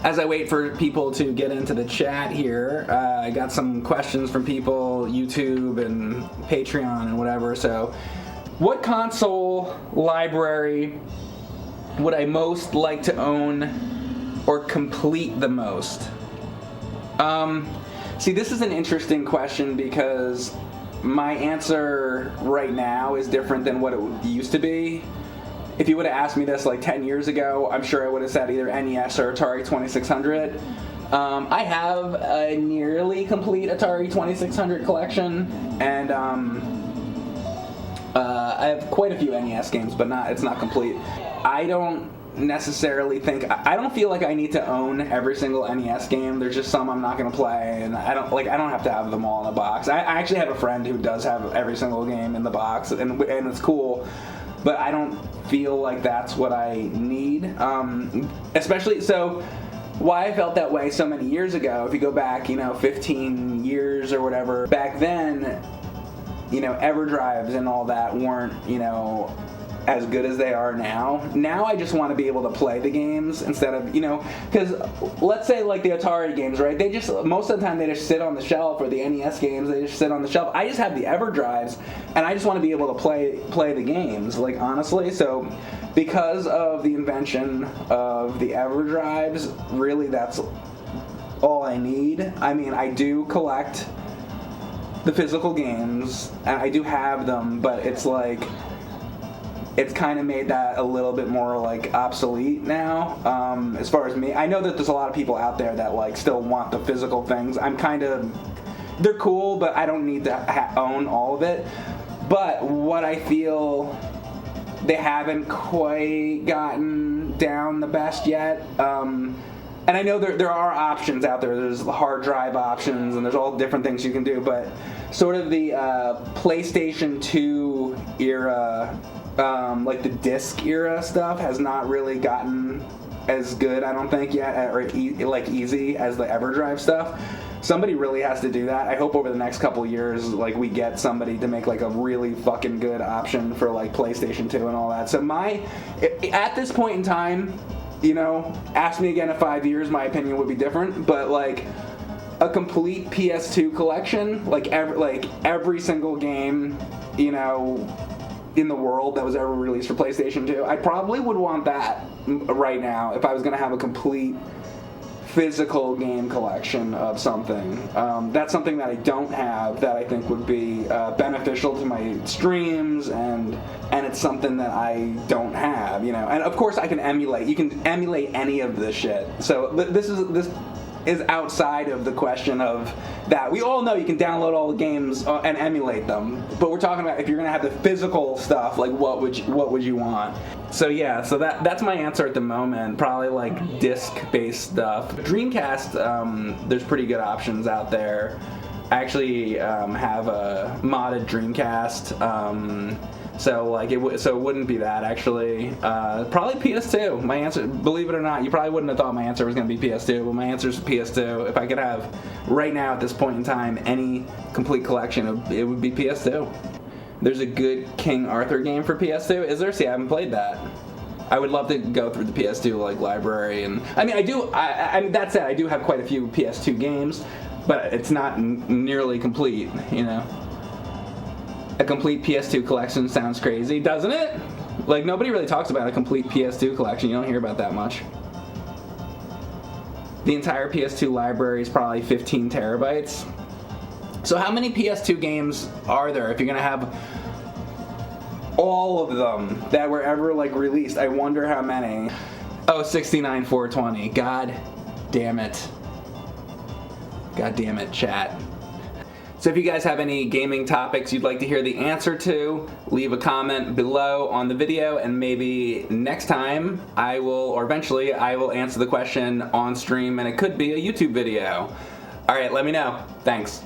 as I wait for people to get into the chat here, I got some questions from people, YouTube and Patreon and whatever. So, what console library would I most like to own or complete the most? See, this is an interesting question because my answer right now is different than what it used to be. If you would have asked me this like 10 years ago, I'm sure I would have said either NES or Atari 2600. I have a nearly complete Atari 2600 collection, and I have quite a few NES games, but it's not complete. I don't necessarily think, I don't feel like I need to own every single NES game. There's just some I'm not going to play, and I don't have to have them all in a box. I actually have a friend who does have every single game in the box, and it's cool, but I don't feel like that's what I need. Especially, so why I felt that way so many years ago, if you go back, 15 years or whatever, back then, EverDrives and all that weren't, as good as they are now. Now I just want to be able to play the games instead of, because let's say like the Atari games, right? They just, most of the time they just sit on the shelf, or the NES games, they just sit on the shelf. I just have the EverDrives, and I just want to be able to play the games, like, honestly. So because of the invention of the EverDrives, really that's all I need. I mean, I do collect the physical games, and I do have them, but it's like, it's kind of made that a little bit more like obsolete now. As far as me, I know that there's a lot of people out there that like still want the physical things. They're cool, but I don't need to own all of it. But what I feel they haven't quite gotten down the best yet. And I know there are options out there. There's hard drive options, and there's all different things you can do. But sort of the PlayStation 2 era, like the disc era stuff, has not really gotten as good, I don't think, yet, or easy as the EverDrive stuff. Somebody really has to do that. I hope over the next couple years, like, we get somebody to make like a really fucking good option for like PlayStation 2 and all that. So at this point in time, ask me again in 5 years, my opinion would be different. But like a complete PS2 collection, like every single game, in the world that was ever released for PlayStation 2, I probably would want that right now if I was going to have a complete physical game collection of something. That's something that I don't have that I think would be beneficial to my streams, and it's something that I don't have, And of course I can emulate. You can emulate any of this shit. So this is outside of the question of that. We all know you can download all the games and emulate them, but we're talking about if you're gonna have the physical stuff, like what would you want? So yeah, so that's my answer at the moment. Probably like disc-based stuff. Dreamcast, there's pretty good options out there. I actually have a modded Dreamcast. So like it wouldn't be that, actually. Probably PS2. My answer, believe it or not, you probably wouldn't have thought my answer was going to be PS2, but my answer is PS2. If I could have right now at this point in time any complete collection, it would be PS2. There's a good King Arthur game for PS2. Is there? See, I haven't played that. I would love to go through the PS2 like library, and I mean, that said, I do have quite a few PS2 games, but it's not nearly complete, A complete PS2 collection sounds crazy, doesn't it? Like, nobody really talks about a complete PS2 collection. You don't hear about that much. The entire PS2 library is probably 15 terabytes. So how many PS2 games are there if you're gonna have all of them that were ever like released? I wonder how many. Oh, 69 420. God damn it. God damn it, chat. So if you guys have any gaming topics you'd like to hear the answer to, leave a comment below on the video, and maybe next time eventually I will answer the question on stream, and it could be a YouTube video. Alright, let me know. Thanks.